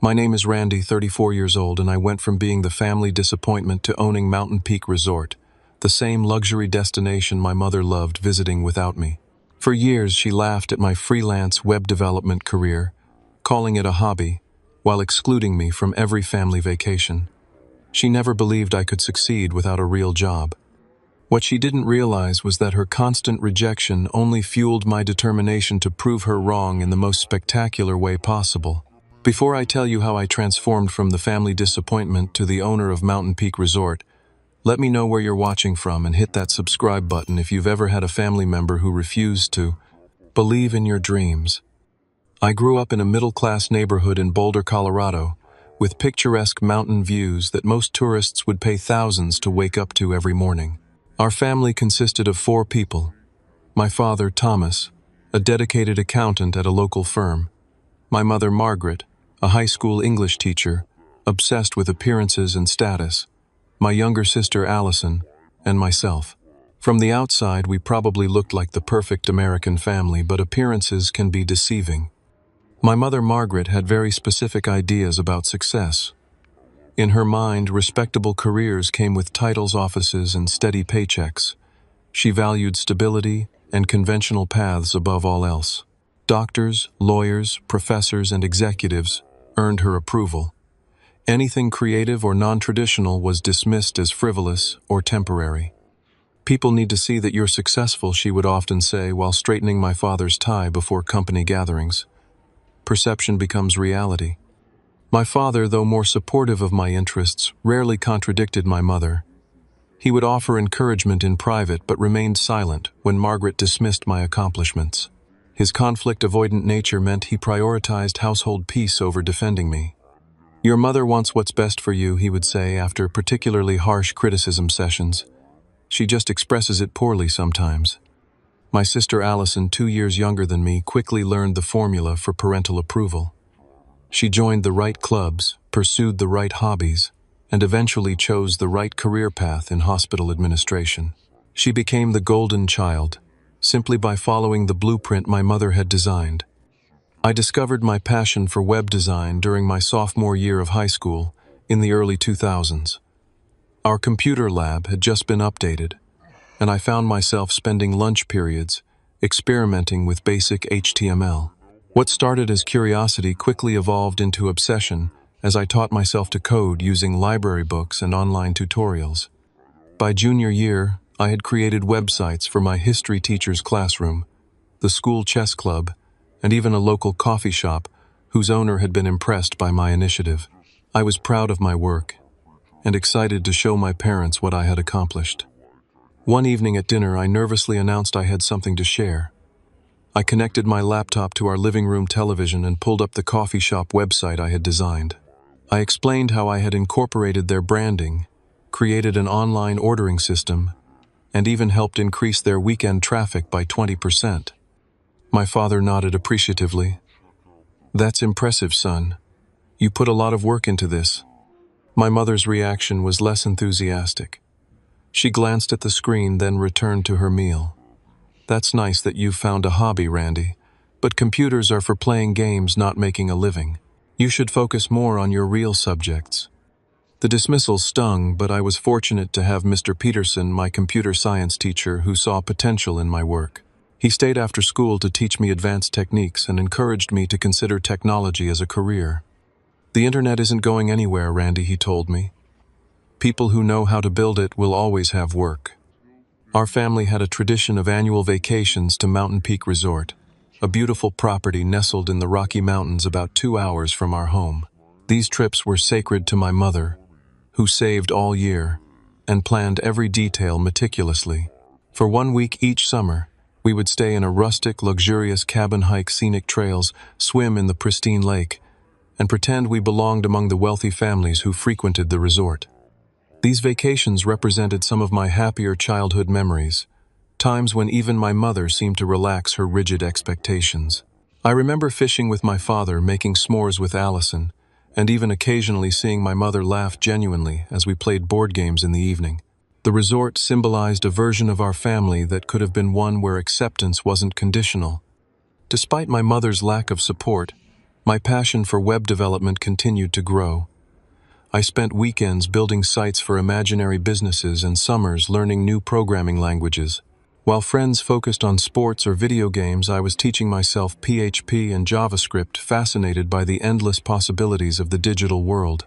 My name is Randy, 34 years old, and I went from being the family disappointment to owning Mountain Peak Resort, the same luxury destination my mother loved visiting without me. For years, she laughed at my freelance web development career, calling it a hobby, while excluding me from every family vacation. She never believed I could succeed without a real job. What she didn't realize was that her constant rejection only fueled my determination to prove her wrong in the most spectacular way possible. Before I tell you how I transformed from the family disappointment to the owner of Mountain Peak Resort, let me know where you're watching from and hit that subscribe button if you've ever had a family member who refused to believe in your dreams. I grew up in a middle-class neighborhood in Boulder, Colorado, with picturesque mountain views that most tourists would pay thousands to wake up to every morning. Our family consisted of 4 people. My father, Thomas, a dedicated accountant at a local firm. My mother, Margaret, a high school English teacher, obsessed with appearances and status. My younger sister, Allison, and myself. From the outside, we probably looked like the perfect American family, but appearances can be deceiving. My mother, Margaret, had very specific ideas about success. In her mind, respectable careers came with titles, offices, and steady paychecks. She valued stability and conventional paths above all else. Doctors, lawyers, professors, and executives earned her approval. Anything creative or non-traditional was dismissed as frivolous or temporary. "People need to see that you're successful," she would often say while straightening my father's tie before company gatherings. Perception becomes reality. My father, though more supportive of my interests, rarely contradicted my mother. He would offer encouragement in private but remained silent when Margaret dismissed my accomplishments. His conflict-avoidant nature meant he prioritized household peace over defending me. "Your mother wants what's best for you," he would say after particularly harsh criticism sessions. "She just expresses it poorly sometimes." My sister Allison, 2 years younger than me, quickly learned the formula for parental approval. She joined the right clubs, pursued the right hobbies, and eventually chose the right career path in hospital administration. She became the golden child, simply by following the blueprint my mother had designed. I discovered my passion for web design during my sophomore year of high school in the early 2000s. Our computer lab had just been updated, and I found myself spending lunch periods experimenting with basic HTML. What started as curiosity quickly evolved into obsession as I taught myself to code using library books and online tutorials. By junior year, I had created websites for my history teacher's classroom, the school chess club, and even a local coffee shop whose owner had been impressed by my initiative. I was proud of my work and excited to show my parents what I had accomplished. One evening at dinner, I nervously announced I had something to share. I connected my laptop to our living room television and pulled up the coffee shop website I had designed. I explained how I had incorporated their branding, created an online ordering system, and even helped increase their weekend traffic by 20%. My father nodded appreciatively. "That's impressive, son. You put a lot of work into this." My mother's reaction was less enthusiastic. She glanced at the screen, then returned to her meal. "That's nice that you've found a hobby, Randy, but computers are for playing games, not making a living. You should focus more on your real subjects." The dismissal stung, but I was fortunate to have Mr. Peterson, my computer science teacher, who saw potential in my work. He stayed after school to teach me advanced techniques and encouraged me to consider technology as a career. "The internet isn't going anywhere, Randy," he told me. "People who know how to build it will always have work." Our family had a tradition of annual vacations to Mountain Peak Resort, a beautiful property nestled in the Rocky Mountains about 2 hours from our home. These trips were sacred to my mother, who saved all year and planned every detail meticulously. For 1 week each summer, we would stay in a rustic, luxurious cabin, hike scenic trails, swim in the pristine lake, and pretend we belonged among the wealthy families who frequented the resort. These vacations represented some of my happier childhood memories, times when even my mother seemed to relax her rigid expectations. I remember fishing with my father, making s'mores with Allison, and even occasionally seeing my mother laugh genuinely as we played board games in the evening. The resort symbolized a version of our family that could have been one where acceptance wasn't conditional. Despite my mother's lack of support, My passion for web development continued to grow. I spent weekends building sites for imaginary businesses and summers learning new programming languages. While friends focused on sports or video games, I was teaching myself PHP and JavaScript, fascinated by the endless possibilities of the digital world.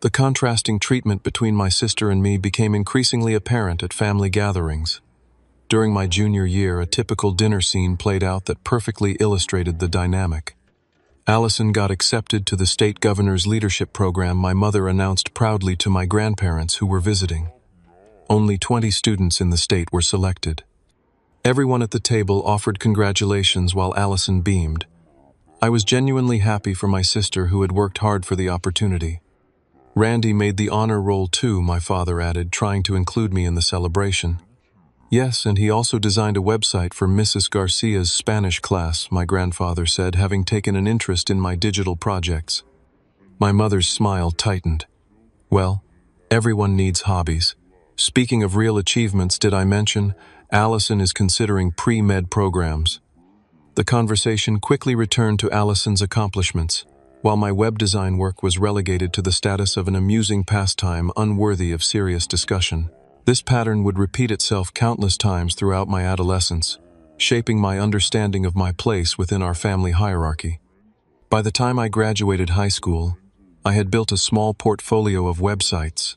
The contrasting treatment between my sister and me became increasingly apparent at family gatherings. During my junior year, a typical dinner scene played out that perfectly illustrated the dynamic. Allison got accepted to the state governor's leadership program my mother announced proudly to my grandparents who were visiting. Only 20 students in the state were selected. Everyone at the table offered congratulations while Allison beamed. I was genuinely happy for my sister who had worked hard for the opportunity. Randy made the honor roll too, my father added, trying to include me in the celebration. Yes, and he also designed a website for Mrs. Garcia's Spanish class, my grandfather said, having taken an interest in my digital projects. My mother's smile tightened. Well, everyone needs hobbies. Speaking of real achievements, did I mention Allison is considering pre-med programs? The conversation quickly returned to Allison's accomplishments, while my web design work was relegated to the status of an amusing pastime unworthy of serious discussion. This pattern would repeat itself countless times throughout my adolescence, shaping my understanding of my place within our family hierarchy. By the time I graduated high school, I had built a small portfolio of websites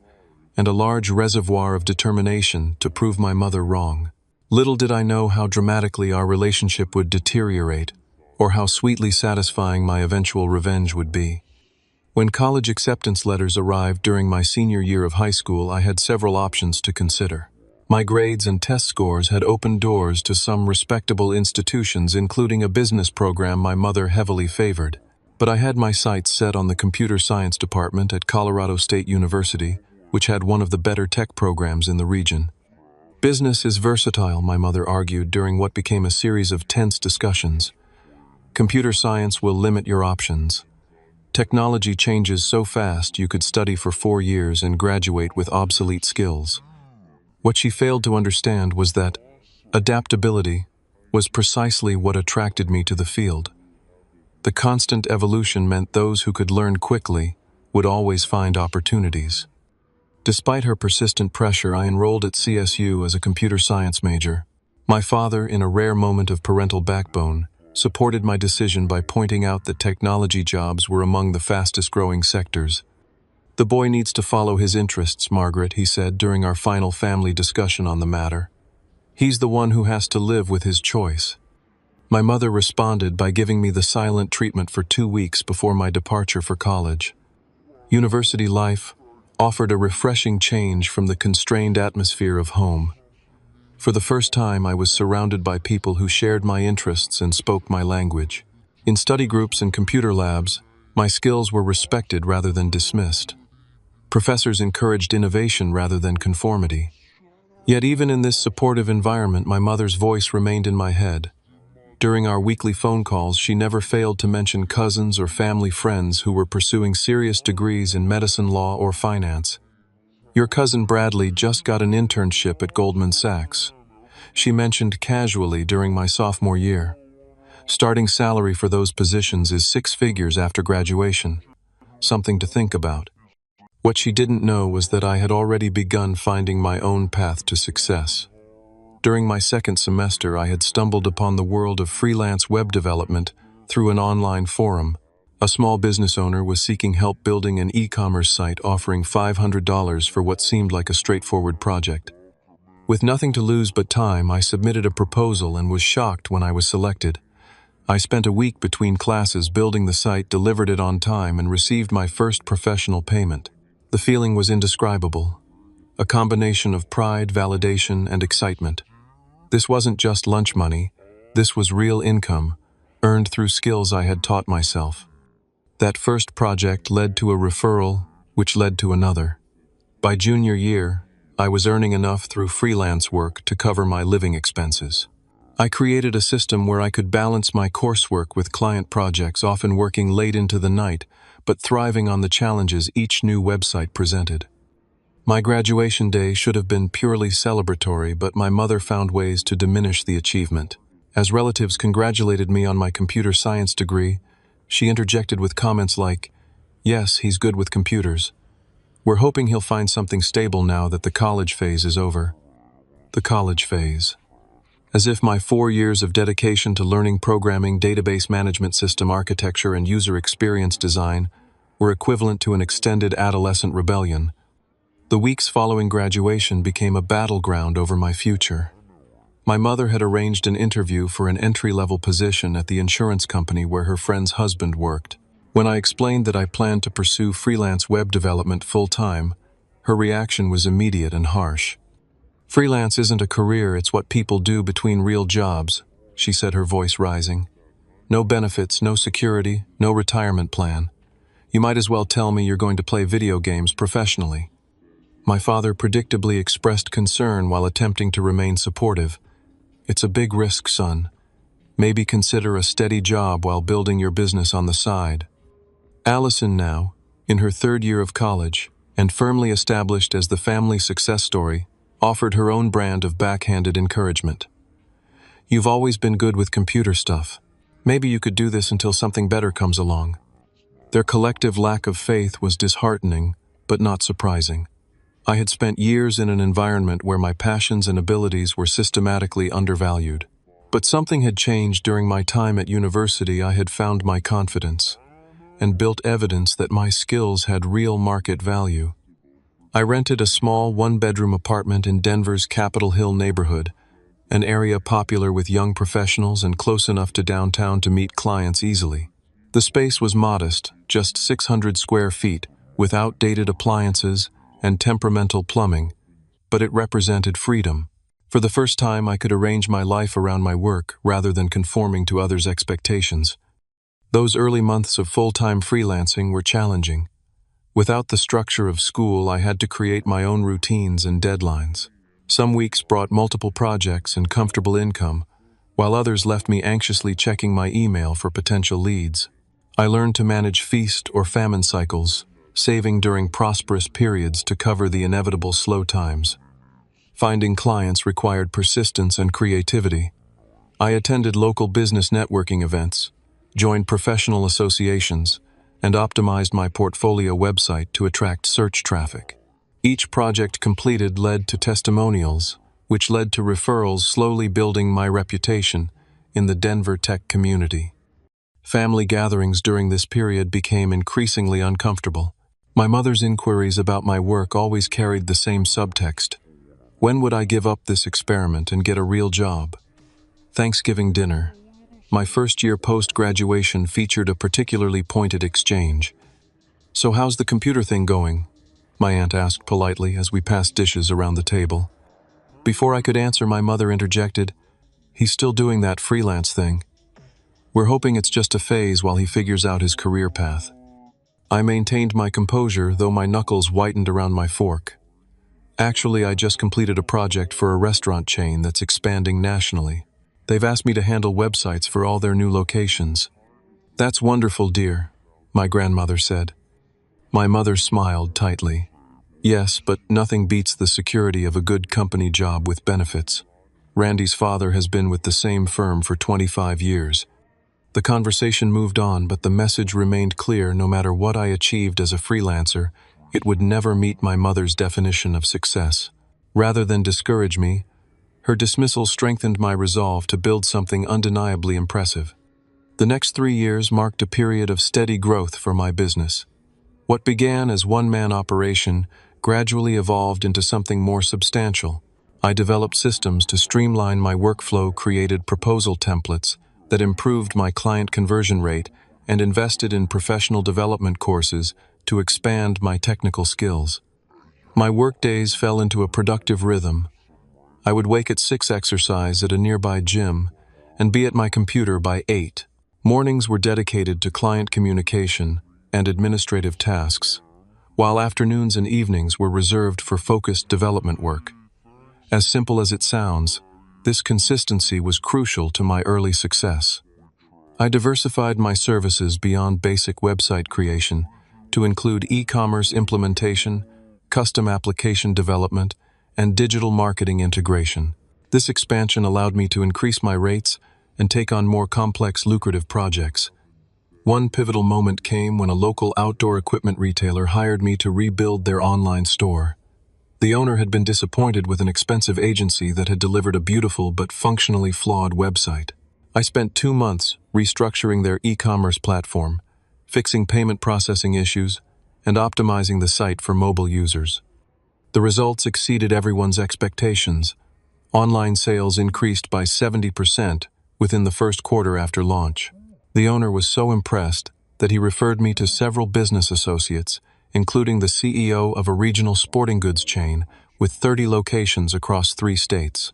and a large reservoir of determination to prove my mother wrong. Little did I know how dramatically our relationship would deteriorate, or how sweetly satisfying my eventual revenge would be. When college acceptance letters arrived during my senior year of high school, I had several options to consider. My grades and test scores had opened doors to some respectable institutions, including a business program my mother heavily favored. But I had my sights set on the computer science department at Colorado State University, which had one of the better tech programs in the region. Business is versatile, my mother argued during what became a series of tense discussions. Computer science will limit your options. Technology changes so fast you could study for 4 years and graduate with obsolete skills. What she failed to understand was that adaptability was precisely what attracted me to the field. The constant evolution meant those who could learn quickly would always find opportunities. Despite her persistent pressure, I enrolled at CSU as a computer science major. My father, in a rare moment of parental backbone, supported my decision by pointing out that technology jobs were among the fastest-growing sectors. "The boy needs to follow his interests, Margaret," he said during our final family discussion on the matter. "He's the one who has to live with his choice." My mother responded by giving me the silent treatment for 2 weeks before my departure for college. University life offered a refreshing change from the constrained atmosphere of home. For the first time, I was surrounded by people who shared my interests and spoke my language. In study groups and computer labs, my skills were respected rather than dismissed. Professors encouraged innovation rather than conformity. Yet even in this supportive environment, my mother's voice remained in my head. During our weekly phone calls, she never failed to mention cousins or family friends who were pursuing serious degrees in medicine, law, or finance. "Your cousin Bradley just got an internship at Goldman Sachs," she mentioned casually during my sophomore year. "Starting salary for those positions is 6 figures after graduation. Something to think about." What she didn't know was that I had already begun finding my own path to success. During my second semester, I had stumbled upon the world of freelance web development through an online forum. A small business owner was seeking help building an e-commerce site, offering $500 for what seemed like a straightforward project. With nothing to lose but time, I submitted a proposal and was shocked when I was selected. I spent a week between classes building the site, delivered it on time, and received my first professional payment. The feeling was indescribable, a combination of pride, validation, and excitement. This wasn't just lunch money, this was real income, earned through skills I had taught myself. That first project led to a referral, which led to another. By junior year, I was earning enough through freelance work to cover my living expenses. I created a system where I could balance my coursework with client projects, often working late into the night, but thriving on the challenges each new website presented. My graduation day should have been purely celebratory, but my mother found ways to diminish the achievement. As relatives congratulated me on my computer science degree, She interjected with comments like, "Yes, he's good with computers. We're hoping he'll find something stable now that the college phase is over." The college phase. As if my 4 years of dedication to learning programming, database management system architecture, and user experience design were equivalent to an extended adolescent rebellion. The weeks following graduation became a battleground over my future. My mother had arranged an interview for an entry-level position at the insurance company where her friend's husband worked. When I explained that I planned to pursue freelance web development full-time, her reaction was immediate and harsh. "Freelance isn't a career, it's what people do between real jobs," she said, her voice rising. "No benefits, no security, no retirement plan. You might as well tell me you're going to play video games professionally." My father predictably expressed concern while attempting to remain supportive. "It's a big risk, son. Maybe consider a steady job while building your business on the side." Allison now, in her 3rd year of college, and firmly established as the family success story, offered her own brand of backhanded encouragement. "You've always been good with computer stuff. Maybe you could do this until something better comes along." Their collective lack of faith was disheartening, but not surprising. I had spent years in an environment where my passions and abilities were systematically undervalued. But something had changed during my time at university. I had found my confidence and built evidence that my skills had real market value. I rented a small 1-bedroom apartment in Denver's Capitol Hill neighborhood, an area popular with young professionals and close enough to downtown to meet clients easily. The space was modest, just 600 square feet, with outdated appliances and temperamental plumbing, but it represented freedom. For the first time, I could arrange my life around my work rather than conforming to others' expectations. Those early months of full-time freelancing were challenging. Without the structure of school, I had to create my own routines and deadlines. Some weeks brought multiple projects and comfortable income, while others left me anxiously checking my email for potential leads. I learned to manage feast or famine cycles, saving during prosperous periods to cover the inevitable slow times. Finding clients required persistence and creativity. I attended local business networking events, joined professional associations, and optimized my portfolio website to attract search traffic. Each project completed led to testimonials, which led to referrals, slowly building my reputation in the Denver tech community. Family gatherings during this period became increasingly uncomfortable. My mother's inquiries about my work always carried the same subtext. When would I give up this experiment and get a real job? Thanksgiving dinner. My first year post-graduation featured a particularly pointed exchange. "So how's the computer thing going?" my aunt asked politely as we passed dishes around the table. Before I could answer, my mother interjected, "He's still doing that freelance thing. We're hoping it's just a phase while he figures out his career path." I maintained my composure, though my knuckles whitened around my fork. "Actually, I just completed a project for a restaurant chain that's expanding nationally. They've asked me to handle websites for all their new locations." "That's wonderful, dear," my grandmother said. My mother smiled tightly. "Yes, but nothing beats the security of a good company job with benefits. Randy's father has been with the same firm for 25 years. The conversation moved on, but the message remained clear: no matter what I achieved as a freelancer, it would never meet my mother's definition of success. Rather than discourage me, her dismissal strengthened my resolve to build something undeniably impressive. The next 3 years marked a period of steady growth for my business. What began as one-man operation gradually evolved into something more substantial. I developed systems to streamline my workflow, created proposal templates that improved my client conversion rate, and invested in professional development courses to expand my technical skills. My workdays fell into a productive rhythm. I would wake at 6, exercise at a nearby gym, and be at my computer by 8. Mornings were dedicated to client communication and administrative tasks, while afternoons and evenings were reserved for focused development work. As simple as it sounds, this consistency was crucial to my early success. I diversified my services beyond basic website creation to include e-commerce implementation, custom application development, and digital marketing integration. This expansion allowed me to increase my rates and take on more complex, lucrative projects. One pivotal moment came when a local outdoor equipment retailer hired me to rebuild their online store. The owner had been disappointed with an expensive agency that had delivered a beautiful but functionally flawed website. I spent 2 months restructuring their e-commerce platform, fixing payment processing issues, and optimizing the site for mobile users. The results exceeded everyone's expectations. Online sales increased by 70% within the first quarter after launch. The owner was so impressed that he referred me to several business associates, including the CEO of a regional sporting goods chain with 30 locations across 3 states.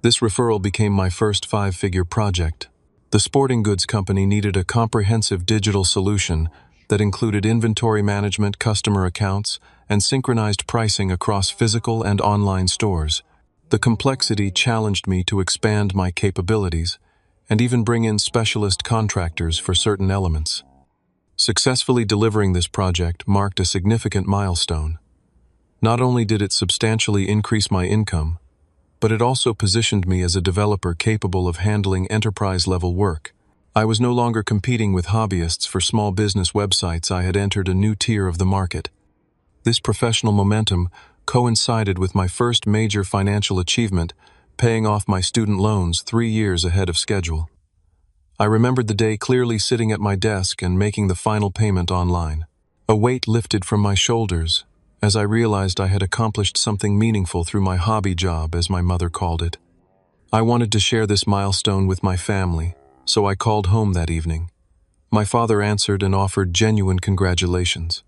This referral became my first 5-figure project. The sporting goods company needed a comprehensive digital solution that included inventory management, customer accounts, and synchronized pricing across physical and online stores. The complexity challenged me to expand my capabilities and even bring in specialist contractors for certain elements. Successfully delivering this project marked a significant milestone. Not only did it substantially increase my income, but it also positioned me as a developer capable of handling enterprise-level work. I was no longer competing with hobbyists for small business websites. I had entered a new tier of the market. This professional momentum coincided with my first major financial achievement, paying off my student loans 3 years ahead of schedule. I remembered the day clearly, sitting at my desk and making the final payment online. A weight lifted from my shoulders as I realized I had accomplished something meaningful through my hobby job, as my mother called it. I wanted to share this milestone with my family, so I called home that evening. My father answered and offered genuine congratulations.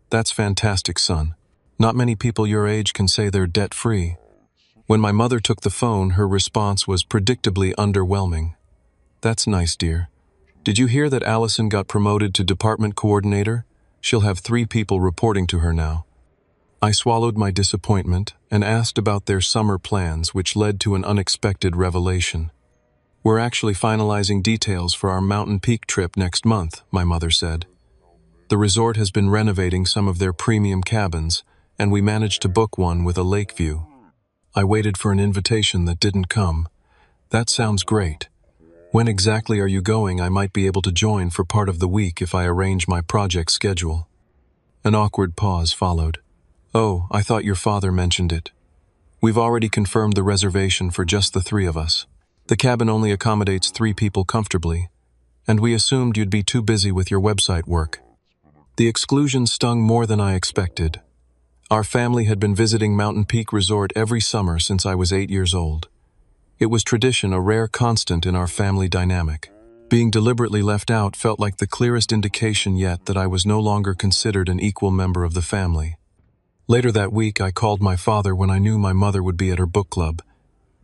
"That's fantastic, son. Not many people your age can say they're debt-free." When my mother took the phone, her response was predictably underwhelming. "That's nice, dear. Did you hear that Allison got promoted to department coordinator? She'll have 3 people reporting to her now." I swallowed my disappointment and asked about their summer plans, which led to an unexpected revelation. "We're actually finalizing details for our Mountain Peak trip next month," my mother said. "The resort has been renovating some of their premium cabins, and we managed to book one with a lake view." I waited for an invitation that didn't come. "That sounds great. When exactly are you going? I might be able to join for part of the week if I arrange my project schedule." An awkward pause followed. "Oh, I thought your father mentioned it. We've already confirmed the reservation for just the 3 of us. The cabin only accommodates 3 people comfortably, and we assumed you'd be too busy with your website work." The exclusion stung more than I expected. Our family had been visiting Mountain Peak Resort every summer since I was 8 years old. It was tradition, a rare constant in our family dynamic. Being deliberately left out felt like the clearest indication yet that I was no longer considered an equal member of the family. Later that week, I called my father when I knew my mother would be at her book club.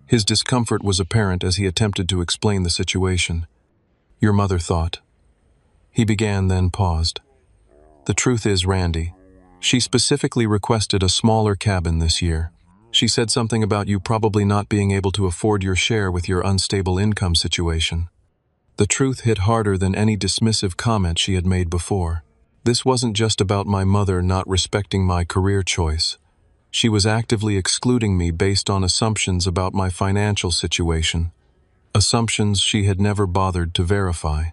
His discomfort was apparent as he attempted to explain the situation. "Your mother thought." He began, then paused. "The truth is, Randy, she specifically requested a smaller cabin this year. She said something about you probably not being able to afford your share with your unstable income situation." The truth hit harder than any dismissive comment she had made before. This wasn't just about my mother not respecting my career choice. She was actively excluding me based on assumptions about my financial situation, assumptions she had never bothered to verify.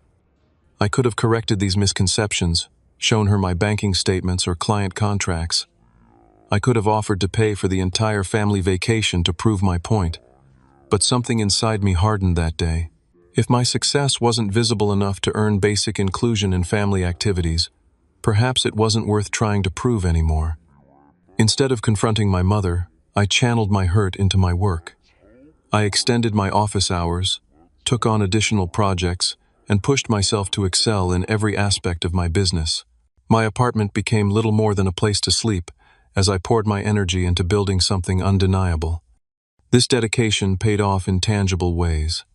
I could have corrected these misconceptions, shown her my banking statements or client contracts. I could have offered to pay for the entire family vacation to prove my point. But something inside me hardened that day. If my success wasn't visible enough to earn basic inclusion in family activities, perhaps it wasn't worth trying to prove anymore. Instead of confronting my mother, I channeled my hurt into my work. I extended my office hours, took on additional projects, and pushed myself to excel in every aspect of my business. My apartment became little more than a place to sleep as I poured my energy into building something undeniable. This dedication paid off in tangible ways.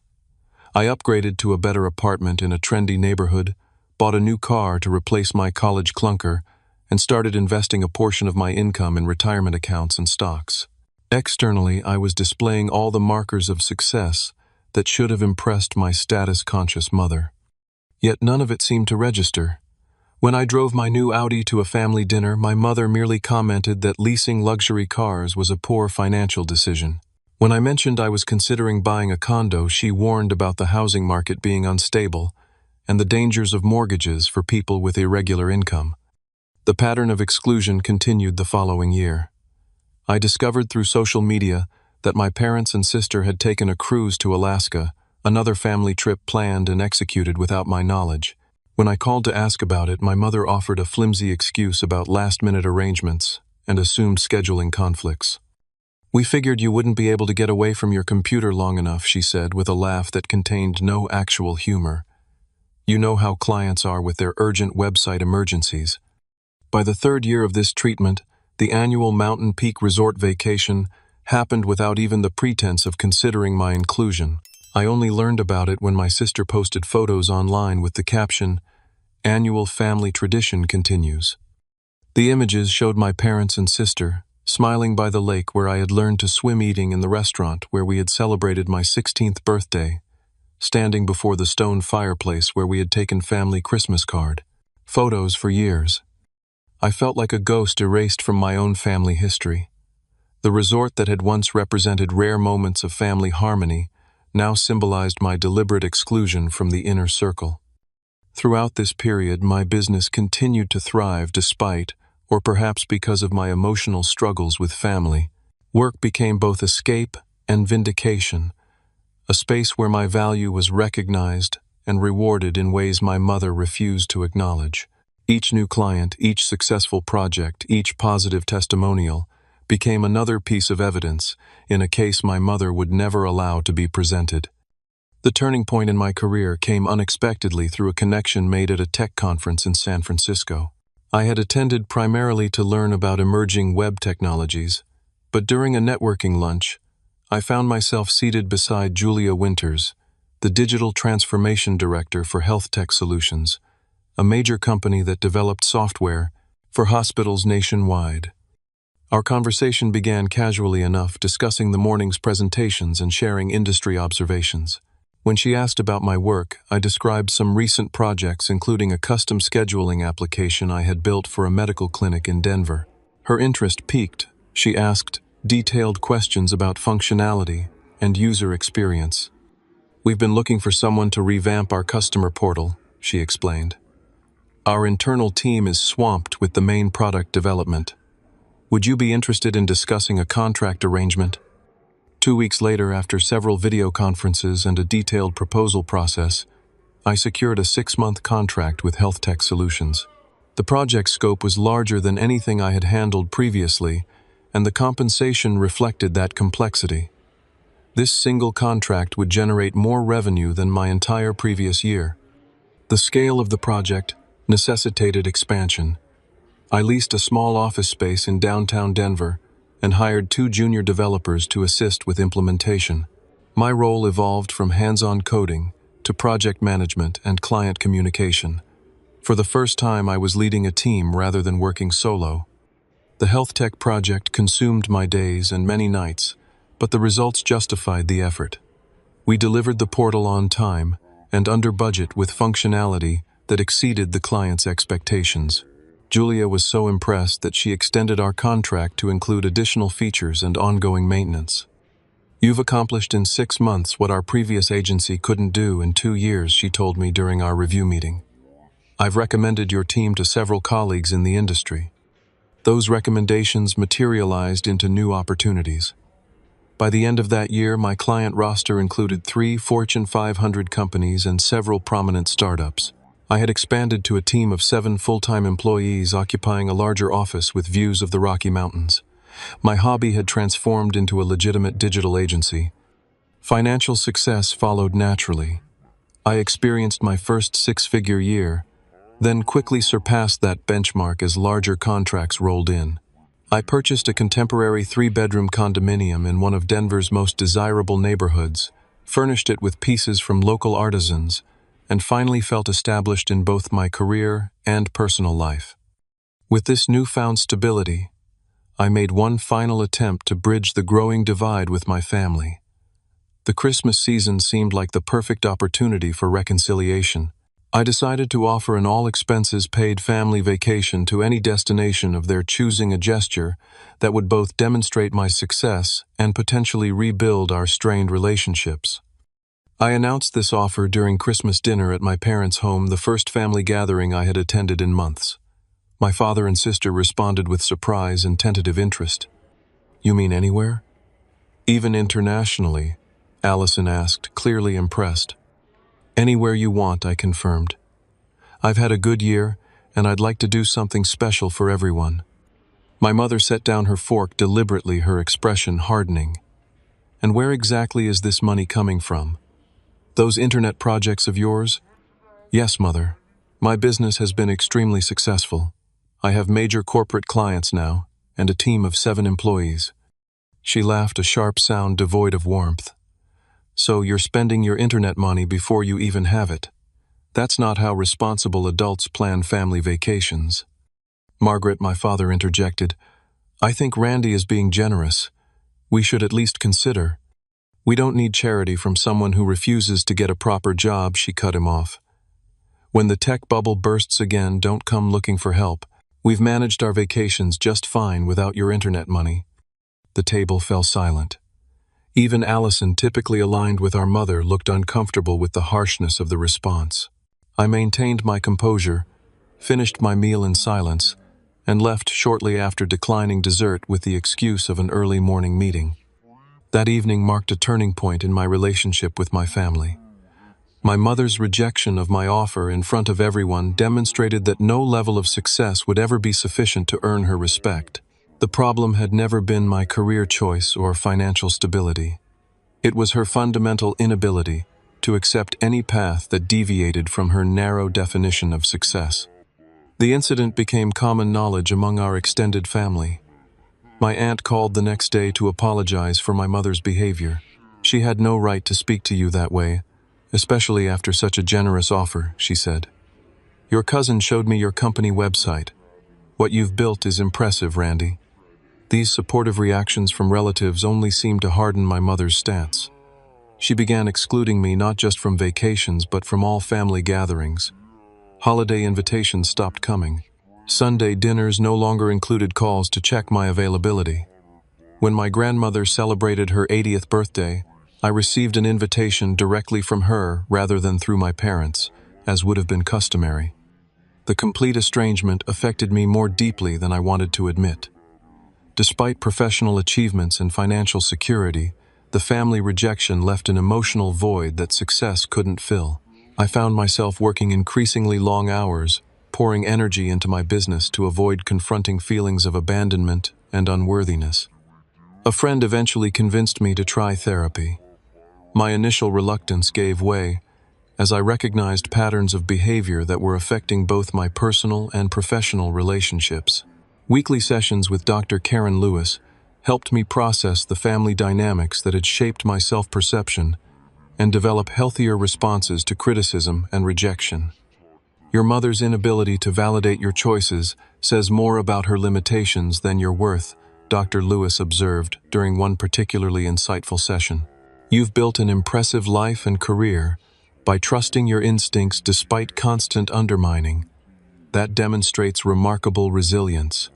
I upgraded to a better apartment in a trendy neighborhood, bought a new car to replace my college clunker, and started investing a portion of my income in retirement accounts and stocks. Externally, I was displaying all the markers of success that should have impressed my status-conscious mother. Yet none of it seemed to register. When I drove my new Audi to a family dinner, my mother merely commented that leasing luxury cars was a poor financial decision. When I mentioned I was considering buying a condo, she warned about the housing market being unstable and the dangers of mortgages for people with irregular income. The pattern of exclusion continued the following year. I discovered through social media that my parents and sister had taken a cruise to Alaska, another family trip planned and executed without my knowledge. When I called to ask about it, my mother offered a flimsy excuse about last-minute arrangements and assumed scheduling conflicts. "We figured you wouldn't be able to get away from your computer long enough," she said with a laugh that contained no actual humor. "You know how clients are with their urgent website emergencies." By the third year of this treatment, the annual Mountain Peak Resort vacation happened without even the pretense of considering my inclusion. I only learned about it when my sister posted photos online with the caption, "Annual family tradition continues." The images showed my parents and sister, smiling by the lake where I had learned to swim, eating in the restaurant where we had celebrated my 16th birthday, standing before the stone fireplace where we had taken family Christmas card. Photos for years. I felt like a ghost erased from my own family history. The resort that had once represented rare moments of family harmony now symbolized my deliberate exclusion from the inner circle. Throughout this period, my business continued to thrive despite, or perhaps because of my emotional struggles with family. Work became both escape and vindication, a space where my value was recognized and rewarded in ways my mother refused to acknowledge. Each new client, each successful project, each positive testimonial became another piece of evidence in a case my mother would never allow to be presented. The turning point in my career came unexpectedly through a connection made at a tech conference in San Francisco. I had attended primarily to learn about emerging web technologies, but during a networking lunch, I found myself seated beside Julia Winters, the Digital Transformation Director for Health Tech Solutions, a major company that developed software for hospitals nationwide. Our conversation began casually enough, discussing the morning's presentations and sharing industry observations. When she asked about my work, I described some recent projects, including a custom scheduling application I had built for a medical clinic in Denver. Her interest piqued. She asked detailed questions about functionality and user experience. "We've been looking for someone to revamp our customer portal," she explained. "Our internal team is swamped with the main product development. Would you be interested in discussing a contract arrangement?" 2 weeks later, after several video conferences and a detailed proposal process, I secured a 6-month contract with Health Tech Solutions. The project scope was larger than anything I had handled previously, and the compensation reflected that complexity. This single contract would generate more revenue than my entire previous year. The scale of the project necessitated expansion. I leased a small office space in downtown Denver and hired 2 junior developers to assist with implementation. My role evolved from hands-on coding to project management and client communication. For the first time, I was leading a team rather than working solo. The health tech project consumed my days and many nights, but the results justified the effort. We delivered the portal on time and under budget with functionality that exceeded the client's expectations. Julia was so impressed that she extended our contract to include additional features and ongoing maintenance. "You've accomplished in 6 months what our previous agency couldn't do in 2 years," she told me during our review meeting. "I've recommended your team to several colleagues in the industry. Those recommendations materialized into new opportunities. By the end of that year, my client roster included 3 Fortune 500 companies and several prominent startups. I had expanded to a team of 7 full-time employees occupying a larger office with views of the Rocky Mountains. My hobby had transformed into a legitimate digital agency. Financial success followed naturally. I experienced my first 6-figure year, then quickly surpassed that benchmark as larger contracts rolled in. I purchased a contemporary 3-bedroom condominium in one of Denver's most desirable neighborhoods, furnished it with pieces from local artisans, and finally felt established in both my career and personal life. With this newfound stability, I made one final attempt to bridge the growing divide with my family. The Christmas season seemed like the perfect opportunity for reconciliation. I decided to offer an all-expenses-paid family vacation to any destination of their choosing, a gesture that would both demonstrate my success and potentially rebuild our strained relationships. I announced this offer during Christmas dinner at my parents' home, the first family gathering I had attended in months. My father and sister responded with surprise and tentative interest. "You mean anywhere?" "Even internationally?" Allison asked, clearly impressed. "Anywhere you want," I confirmed. "I've had a good year, and I'd like to do something special for everyone." My mother set down her fork deliberately, her expression hardening. "And where exactly is this money coming from? Those internet projects of yours?" "Yes, Mother. My business has been extremely successful. I have major corporate clients now, and a team of 7 employees." She laughed, a sharp sound devoid of warmth. "So you're spending your internet money before you even have it. That's not how responsible adults plan family vacations." "Margaret," my father interjected, "I think Randy is being generous. We should at least consider." "We don't need charity from someone who refuses to get a proper job," she cut him off. "When the tech bubble bursts again, don't come looking for help. We've managed our vacations just fine without your internet money." The table fell silent. Even Allison, typically aligned with our mother, looked uncomfortable with the harshness of the response. I maintained my composure, finished my meal in silence, and left shortly after, declining dessert with the excuse of an early morning meeting. That evening marked a turning point in my relationship with my family. My mother's rejection of my offer in front of everyone demonstrated that no level of success would ever be sufficient to earn her respect. The problem had never been my career choice or financial stability. It was her fundamental inability to accept any path that deviated from her narrow definition of success. The incident became common knowledge among our extended family. My aunt called the next day to apologize for my mother's behavior. "She had no right to speak to you that way, especially after such a generous offer," she said. "Your cousin showed me your company website. What you've built is impressive, Randy." These supportive reactions from relatives only seemed to harden my mother's stance. She began excluding me not just from vacations but from all family gatherings. Holiday invitations stopped coming. Sunday dinners no longer included calls to check my availability. When my grandmother celebrated her 80th birthday, I received an invitation directly from her rather than through my parents, as would have been customary. The complete estrangement affected me more deeply than I wanted to admit. Despite professional achievements and financial security, the family rejection left an emotional void that success couldn't fill. I found myself working increasingly long hours, pouring energy into my business to avoid confronting feelings of abandonment and unworthiness. A friend eventually convinced me to try therapy. My initial reluctance gave way as I recognized patterns of behavior that were affecting both my personal and professional relationships. Weekly sessions with Dr. Karen Lewis helped me process the family dynamics that had shaped my self-perception and develop healthier responses to criticism and rejection. "Your mother's inability to validate your choices says more about her limitations than your worth," Dr. Lewis observed during one particularly insightful session. "You've built an impressive life and career by trusting your instincts despite constant undermining. That demonstrates remarkable resilience."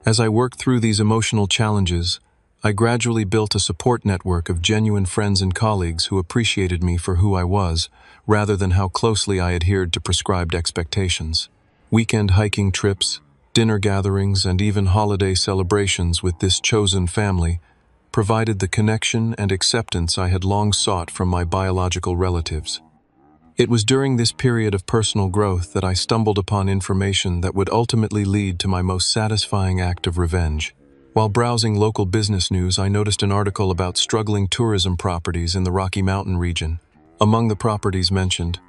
As I worked through these emotional challenges, I gradually built a support network of genuine friends and colleagues who appreciated me for who I was, rather than how closely I adhered to prescribed expectations. Weekend hiking trips, dinner gatherings, and even holiday celebrations with this chosen family provided the connection and acceptance I had long sought from my biological relatives. It was during this period of personal growth that I stumbled upon information that would ultimately lead to my most satisfying act of revenge. While browsing local business news, I noticed an article about struggling tourism properties in the Rocky Mountain region. Among the properties mentioned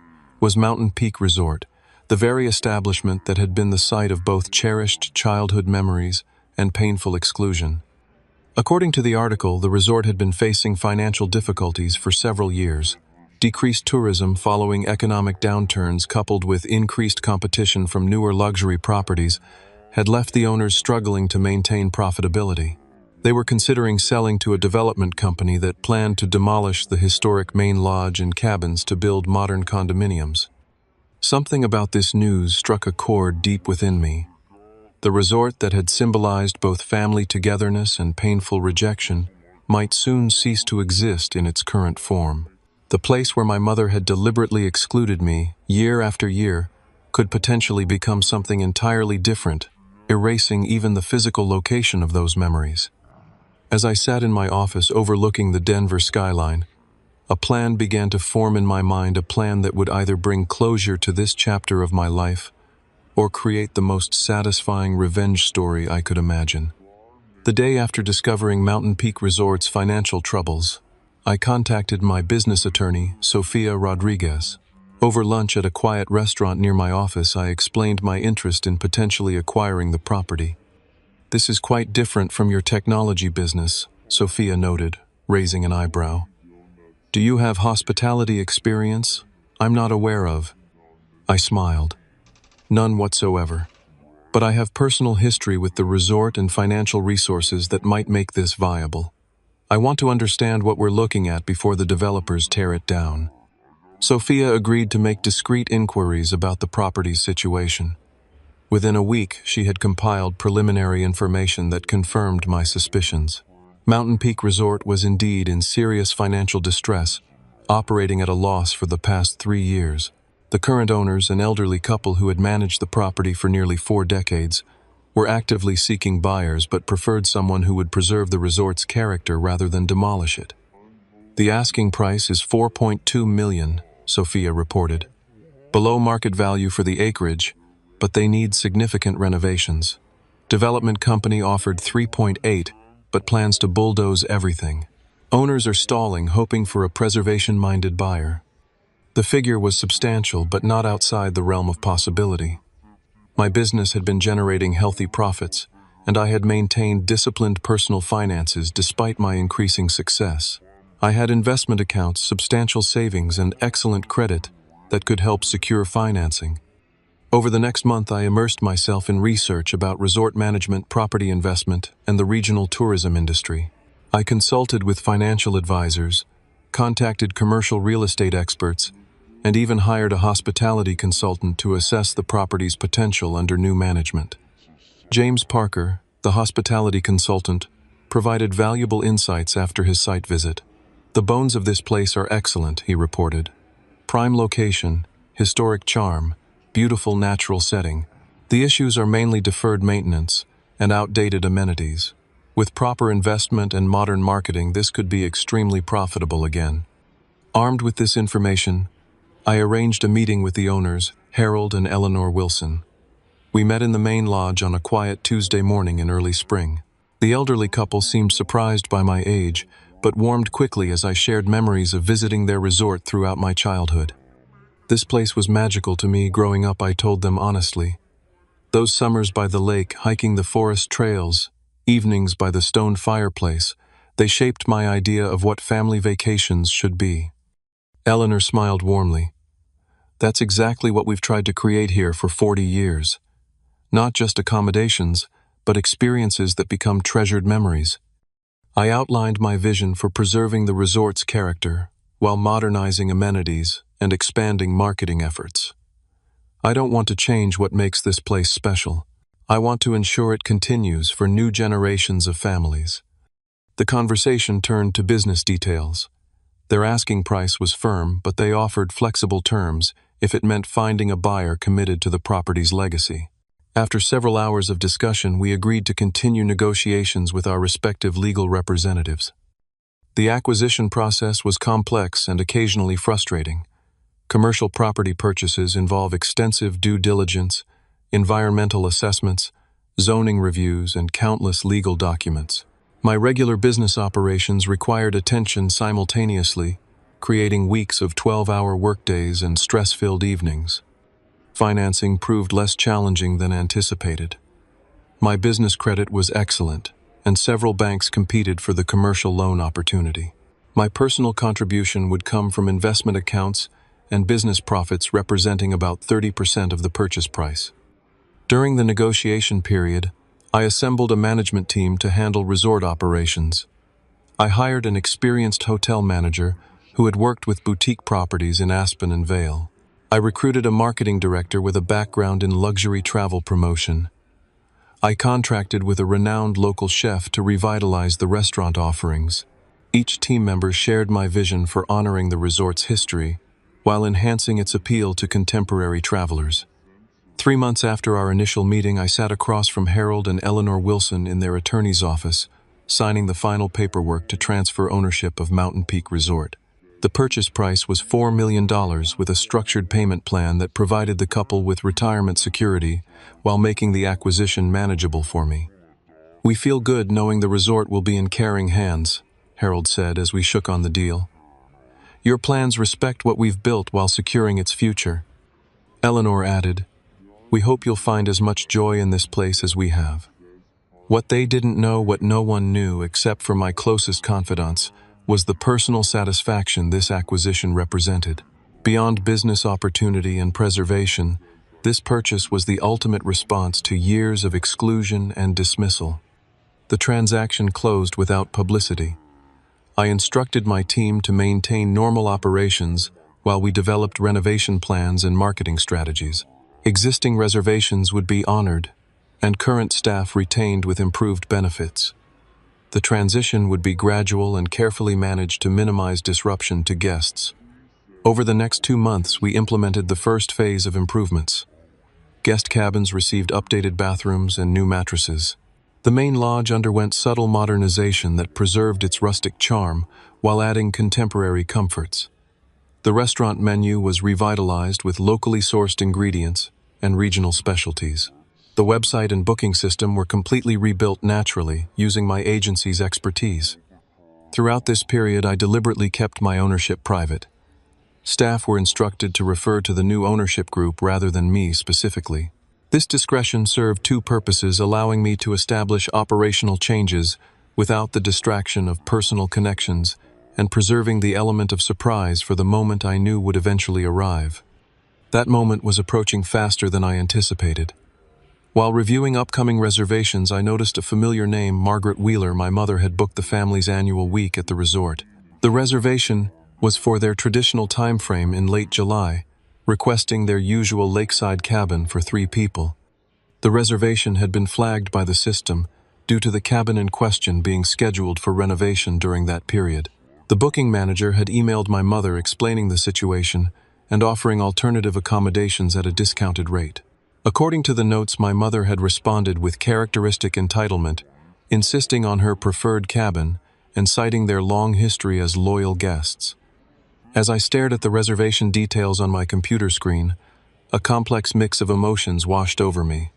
was Mountain Peak Resort, the very establishment that had been the site of both cherished childhood memories and painful exclusion. According to the article, the resort had been facing financial difficulties for several years. Decreased tourism following economic downturns, coupled with increased competition from newer luxury properties, had left the owners struggling to maintain profitability. They were considering selling to a development company that planned to demolish the historic main lodge and cabins to build modern condominiums. Something about this news struck a chord deep within me. The resort that had symbolized both family togetherness and painful rejection might soon cease to exist in its current form. The place where my mother had deliberately excluded me, year after year, could potentially become something entirely different, erasing even the physical location of those memories. As I sat in my office overlooking the Denver skyline, a plan began to form in my mind, a plan that would either bring closure to this chapter of my life or create the most satisfying revenge story I could imagine. The day after discovering Mountain Peak Resort's financial troubles, I contacted my business attorney, Sofia Rodriguez. Over lunch at a quiet restaurant near my office, I explained my interest in potentially acquiring the property. "This is quite different from your technology business," Sofia noted, raising an eyebrow. "Do you have hospitality experience I'm not aware of?" I smiled. "None whatsoever. But I have personal history with the resort and financial resources that might make this viable. I want to understand what we're looking at before the developers tear it down." Sophia agreed to make discreet inquiries about the property's situation. Within a week, she had compiled preliminary information that confirmed my suspicions. Mountain Peak Resort was indeed in serious financial distress, operating at a loss for the past 3 years. The current owners, an elderly couple who had managed the property for nearly 4 decades, were actively seeking buyers but preferred someone who would preserve the resort's character rather than demolish it. "The asking price is $4.2 million, Sophia reported. "Below market value for the acreage, but they need significant renovations. Development company offered 3.8, but plans to bulldoze everything. Owners are stalling, hoping for a preservation-minded buyer." The figure was substantial, but not outside the realm of possibility. My business had been generating healthy profits, and I had maintained disciplined personal finances despite my increasing success. I had investment accounts, substantial savings, and excellent credit that could help secure financing. Over the next month, I immersed myself in research about resort management, property investment, and the regional tourism industry. I consulted with financial advisors, contacted commercial real estate experts, and even hired a hospitality consultant to assess the property's potential under new management. James Parker, the hospitality consultant, provided valuable insights after his site visit. "The bones of this place are excellent," he reported. "Prime location, historic charm, beautiful natural setting. The issues are mainly deferred maintenance and outdated amenities. With proper investment and modern marketing, this could be extremely profitable again." Armed with this information, I arranged a meeting with the owners, Harold and Eleanor Wilson. We met in the main lodge on a quiet Tuesday morning in early spring. The elderly couple seemed surprised by my age, but warmed quickly as I shared memories of visiting their resort throughout my childhood. "This place was magical to me growing up," I told them honestly. "Those summers by the lake, hiking the forest trails, evenings by the stone fireplace, they shaped my idea of what family vacations should be." Eleanor smiled warmly. "That's exactly what we've tried to create here for 40 years. Not just accommodations, but experiences that become treasured memories." I outlined my vision for preserving the resort's character while modernizing amenities and expanding marketing efforts. "I don't want to change what makes this place special. I want to ensure it continues for new generations of families." The conversation turned to business details. Their asking price was firm, but they offered flexible terms if it meant finding a buyer committed to the property's legacy. After several hours of discussion, we agreed to continue negotiations with our respective legal representatives. The acquisition process was complex and occasionally frustrating. Commercial property purchases involve extensive due diligence, environmental assessments, zoning reviews, and countless legal documents. My regular business operations required attention simultaneously, creating weeks of 12-hour workdays and stress-filled evenings. Financing proved less challenging than anticipated. My business credit was excellent, and several banks competed for the commercial loan opportunity. My personal contribution would come from investment accounts and business profits representing about 30% of the purchase price. During the negotiation period, I assembled a management team to handle resort operations. I hired an experienced hotel manager who had worked with boutique properties in Aspen and Vail. I recruited a marketing director with a background in luxury travel promotion. I contracted with a renowned local chef to revitalize the restaurant offerings. Each team member shared my vision for honoring the resort's history while enhancing its appeal to contemporary travelers. 3 months after our initial meeting, I sat across from Harold and Eleanor Wilson in their attorney's office, signing the final paperwork to transfer ownership of Mountain Peak Resort. The purchase price was $4 million with a structured payment plan that provided the couple with retirement security while making the acquisition manageable for me. "We feel good knowing the resort will be in caring hands," Harold said as we shook on the deal. "Your plans respect what we've built while securing its future." Eleanor added, "We hope you'll find as much joy in this place as we have." What they didn't know, what no one knew except for my closest confidants, was the personal satisfaction this acquisition represented. Beyond business opportunity and preservation, this purchase was the ultimate response to years of exclusion and dismissal. The transaction closed without publicity. I instructed my team to maintain normal operations while we developed renovation plans and marketing strategies. Existing reservations would be honored, and current staff retained with improved benefits. The transition would be gradual and carefully managed to minimize disruption to guests. Over the next 2 months, we implemented the first phase of improvements. Guest cabins received updated bathrooms and new mattresses. The main lodge underwent subtle modernization that preserved its rustic charm while adding contemporary comforts. The restaurant menu was revitalized with locally sourced ingredients and regional specialties. The website and booking system were completely rebuilt naturally, using my agency's expertise. Throughout this period, I deliberately kept my ownership private. Staff were instructed to refer to the new ownership group rather than me specifically. This discretion served two purposes, allowing me to establish operational changes without the distraction of personal connections and preserving the element of surprise for the moment I knew would eventually arrive. That moment was approaching faster than I anticipated. While reviewing upcoming reservations, I noticed a familiar name, Margaret Wheeler. My mother had booked the family's annual week at the resort. The reservation was for their traditional time frame in late July, requesting their usual lakeside cabin for 3 people. The reservation had been flagged by the system due to the cabin in question being scheduled for renovation during that period. The booking manager had emailed my mother explaining the situation and offering alternative accommodations at a discounted rate. According to the notes, my mother had responded with characteristic entitlement, insisting on her preferred cabin and citing their long history as loyal guests. As I stared at the reservation details on my computer screen, a complex mix of emotions washed over me.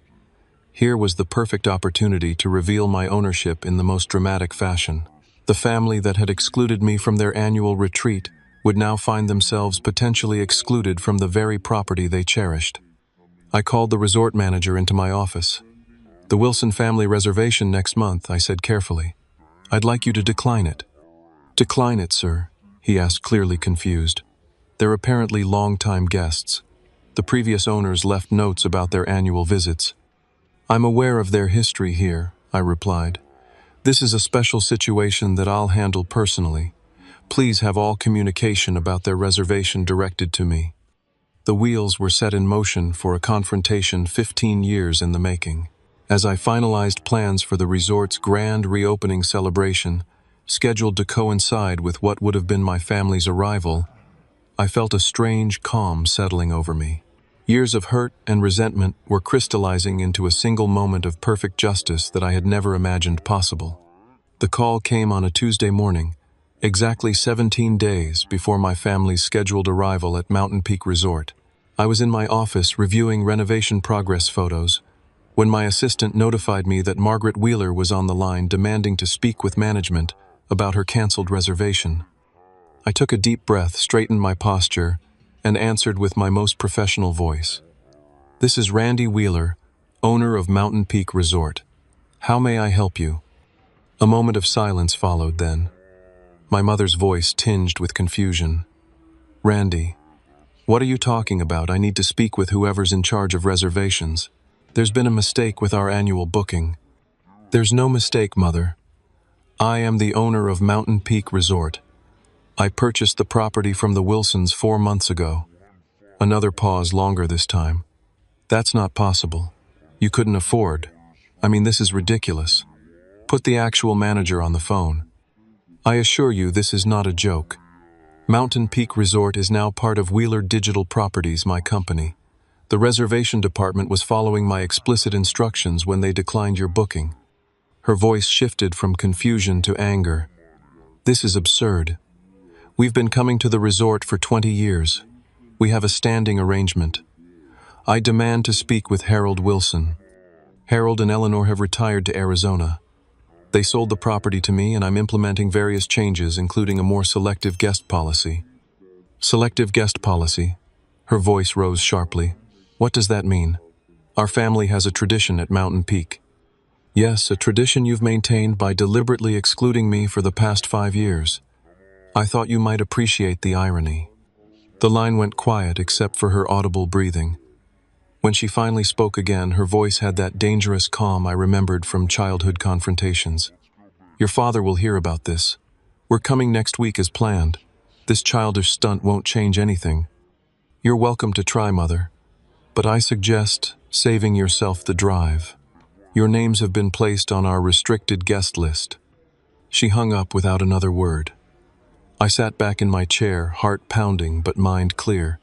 Here was the perfect opportunity to reveal my ownership in the most dramatic fashion. The family that had excluded me from their annual retreat would now find themselves potentially excluded from the very property they cherished. I called the resort manager into my office. "The Wilson family reservation next month," I said carefully. "I'd like you to decline it." "Decline it, sir?" he asked, clearly confused. "They're apparently long-time guests. The previous owners left notes about their annual visits." "I'm aware of their history here," I replied. "This is a special situation that I'll handle personally. Please have all communication about their reservation directed to me." The wheels were set in motion for a confrontation 15 years in the making. As I finalized plans for the resort's grand reopening celebration, scheduled to coincide with what would have been my family's arrival, I felt a strange calm settling over me. Years of hurt and resentment were crystallizing into a single moment of perfect justice that I had never imagined possible. The call came on a Tuesday morning, exactly 17 days before my family's scheduled arrival at Mountain Peak Resort. I was in my office reviewing renovation progress photos when my assistant notified me that Margaret Wheeler was on the line demanding to speak with management about her canceled reservation. I took a deep breath, straightened my posture, and answered with my most professional voice. "This is Randy Wheeler, owner of Mountain Peak Resort. How may I help you?" A moment of silence followed then. My mother's voice tinged with confusion. "Randy, what are you talking about? I need to speak with whoever's in charge of reservations. There's been a mistake with our annual booking." "There's no mistake, Mother. I am the owner of Mountain Peak Resort. I purchased the property from the Wilsons 4 months ago." Another pause, longer this time. "That's not possible. You couldn't afford. I mean, this is ridiculous. Put the actual manager on the phone." I assure you this is not a joke. Mountain Peak Resort is now part of Wheeler Digital Properties, my company. The reservation department was following my explicit instructions when they declined your booking. Her voice shifted from confusion to anger. This is absurd. We've been coming to the resort for 20 years. We have a standing arrangement. I demand to speak with Harold Wilson. Harold and Eleanor have retired to Arizona. They sold the property to me, and I'm implementing various changes, including a more selective guest policy. Selective guest policy? Her voice rose sharply. What does that mean? Our family has a tradition at Mountain Peak. Yes, a tradition you've maintained by deliberately excluding me for the past 5 years. I thought you might appreciate the irony. The line went quiet except for her audible breathing. When she finally spoke again, her voice had that dangerous calm I remembered from childhood confrontations. Your father will hear about this. We're coming next week as planned. This childish stunt won't change anything. You're welcome to try, Mother. But I suggest saving yourself the drive. Your names have been placed on our restricted guest list. She hung up without another word. I sat back in my chair, heart pounding but mind clear.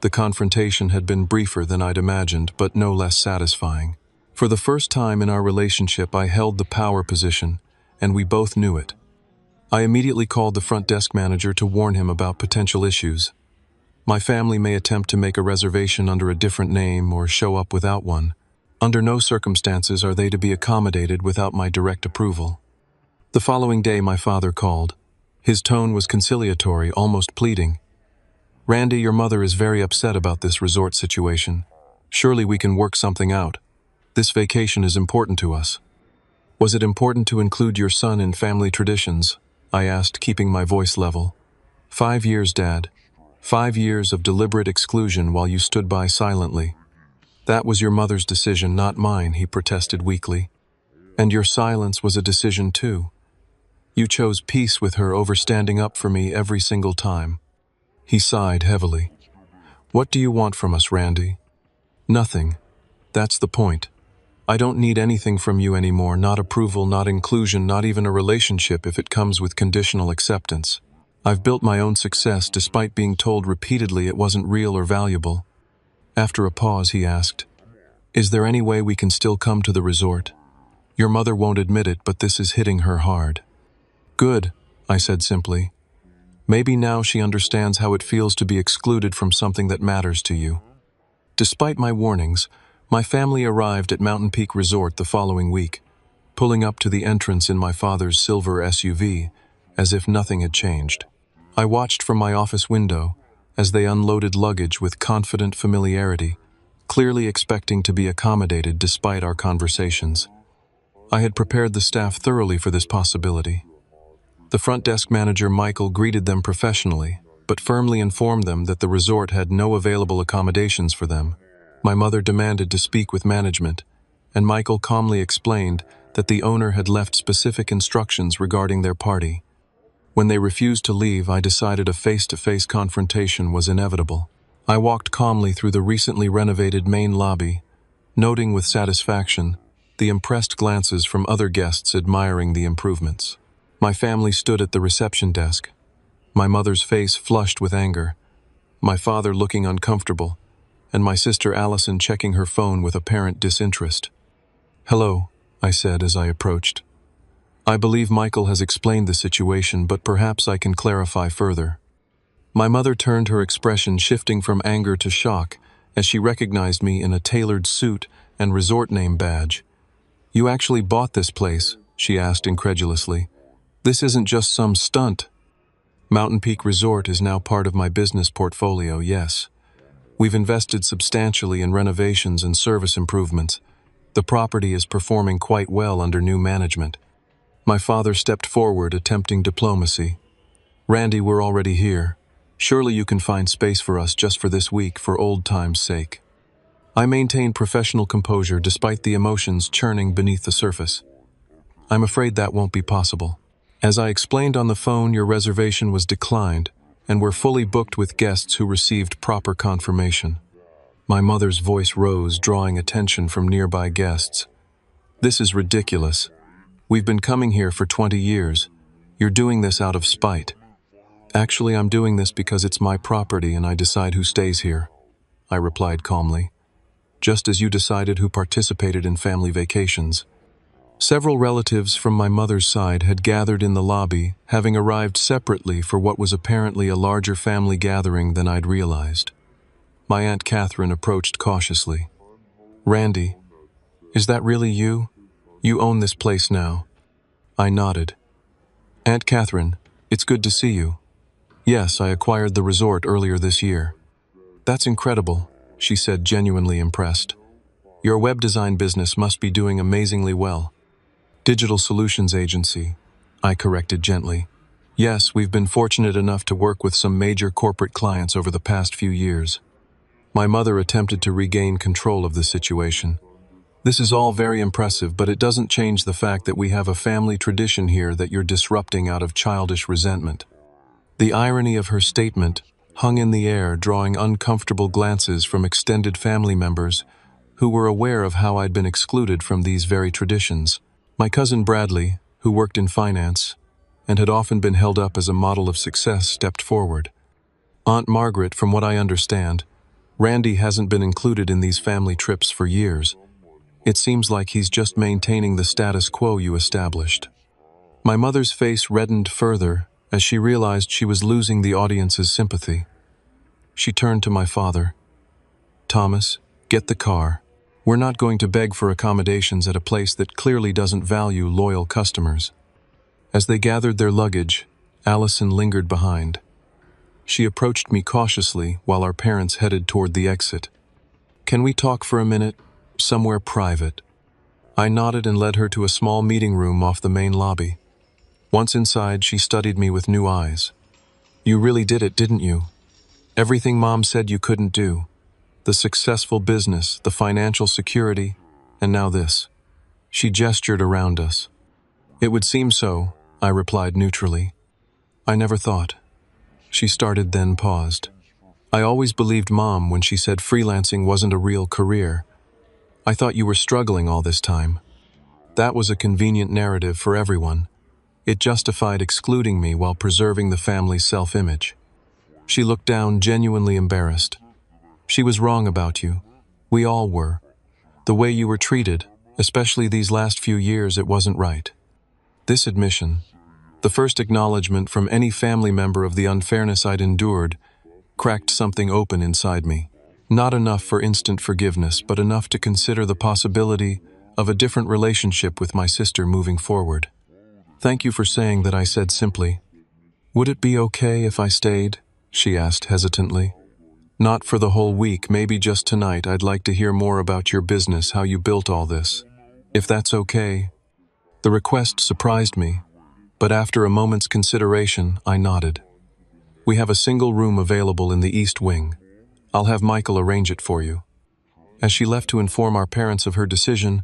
The confrontation had been briefer than I'd imagined, but no less satisfying. For the first time in our relationship, I held the power position, and we both knew it. I immediately called the front desk manager to warn him about potential issues. My family may attempt to make a reservation under a different name or show up without one. Under no circumstances are they to be accommodated without my direct approval. The following day, my father called. His tone was conciliatory, almost pleading. Randy, your mother is very upset about this resort situation. Surely we can work something out. This vacation is important to us. Was it important to include your son in family traditions? I asked, keeping my voice level. 5 years, Dad. 5 years of deliberate exclusion while you stood by silently. That was your mother's decision, not mine, he protested weakly. And your silence was a decision too. You chose peace with her over standing up for me every single time. He sighed heavily. What do you want from us, Randy? Nothing. That's the point. I don't need anything from you anymore, not approval, not inclusion, not even a relationship if it comes with conditional acceptance. I've built my own success despite being told repeatedly it wasn't real or valuable. After a pause, he asked, Is there any way we can still come to the resort? Your mother won't admit it, but this is hitting her hard. Good, I said simply. Maybe now she understands how it feels to be excluded from something that matters to you. Despite my warnings, my family arrived at Mountain Peak Resort the following week, pulling up to the entrance in my father's silver SUV, as if nothing had changed. I watched from my office window as they unloaded luggage with confident familiarity, clearly expecting to be accommodated despite our conversations. I had prepared the staff thoroughly for this possibility. The front desk manager, Michael, greeted them professionally, but firmly informed them that the resort had no available accommodations for them. My mother demanded to speak with management, and Michael calmly explained that the owner had left specific instructions regarding their party. When they refused to leave, I decided a face-to-face confrontation was inevitable. I walked calmly through the recently renovated main lobby, noting with satisfaction the impressed glances from other guests admiring the improvements. My family stood at the reception desk, my mother's face flushed with anger, my father looking uncomfortable, and my sister Allison checking her phone with apparent disinterest. Hello, I said as I approached. I believe Michael has explained the situation, but perhaps I can clarify further. My mother turned, her expression shifting from anger to shock as she recognized me in a tailored suit and resort name badge. You actually bought this place? She asked incredulously. This isn't just some stunt. Mountain Peak Resort is now part of my business portfolio, yes. We've invested substantially in renovations and service improvements. The property is performing quite well under new management. My father stepped forward, attempting diplomacy. Randy, we're already here. Surely you can find space for us just for this week, for old time's sake. I maintained professional composure despite the emotions churning beneath the surface. I'm afraid that won't be possible. As I explained on the phone, your reservation was declined, and we're fully booked with guests who received proper confirmation. My mother's voice rose, drawing attention from nearby guests. This is ridiculous. We've been coming here for 20 years. You're doing this out of spite. Actually, I'm doing this because it's my property and I decide who stays here, I replied calmly. Just as you decided who participated in family vacations. Several relatives from my mother's side had gathered in the lobby, having arrived separately for what was apparently a larger family gathering than I'd realized. My Aunt Catherine approached cautiously. Randy, is that really you? You own this place now. I nodded. Aunt Catherine, it's good to see you. Yes, I acquired the resort earlier this year. That's incredible, she said, genuinely impressed. Your web design business must be doing amazingly well. Digital solutions agency, I corrected gently. Yes, we've been fortunate enough to work with some major corporate clients over the past few years. My mother attempted to regain control of the situation. This is all very impressive, but it doesn't change the fact that we have a family tradition here that you're disrupting out of childish resentment. The irony of her statement hung in the air, drawing uncomfortable glances from extended family members who were aware of how I'd been excluded from these very traditions. My cousin Bradley, who worked in finance and had often been held up as a model of success, stepped forward. Aunt Margaret, from what I understand, Randy hasn't been included in these family trips for years. It seems like he's just maintaining the status quo you established. My mother's face reddened further as she realized she was losing the audience's sympathy. She turned to my father. Thomas, get the car. We're not going to beg for accommodations at a place that clearly doesn't value loyal customers. As they gathered their luggage, Allison lingered behind. She approached me cautiously while our parents headed toward the exit. Can we talk for a minute? Somewhere private. I nodded and led her to a small meeting room off the main lobby. Once inside, she studied me with new eyes. You really did it, didn't you? Everything Mom said you couldn't do. The successful business, the financial security, and now this. She gestured around us. It would seem so, I replied neutrally. I never thought. She started, then paused. I always believed Mom when she said freelancing wasn't a real career. I thought you were struggling all this time. That was a convenient narrative for everyone. It justified excluding me while preserving the family's self-image. She looked down, genuinely embarrassed. She was wrong about you. We all were. The way you were treated, especially these last few years, it wasn't right. This admission, the first acknowledgement from any family member of the unfairness I'd endured, cracked something open inside me. Not enough for instant forgiveness, but enough to consider the possibility of a different relationship with my sister moving forward. Thank you for saying that, I said simply. Would it be okay if I stayed? She asked hesitantly. Not for the whole week, maybe just tonight. I'd like to hear more about your business, how you built all this. If that's okay. The request surprised me, but after a moment's consideration, I nodded. We have a single room available in the East Wing. I'll have Michael arrange it for you. As she left to inform our parents of her decision,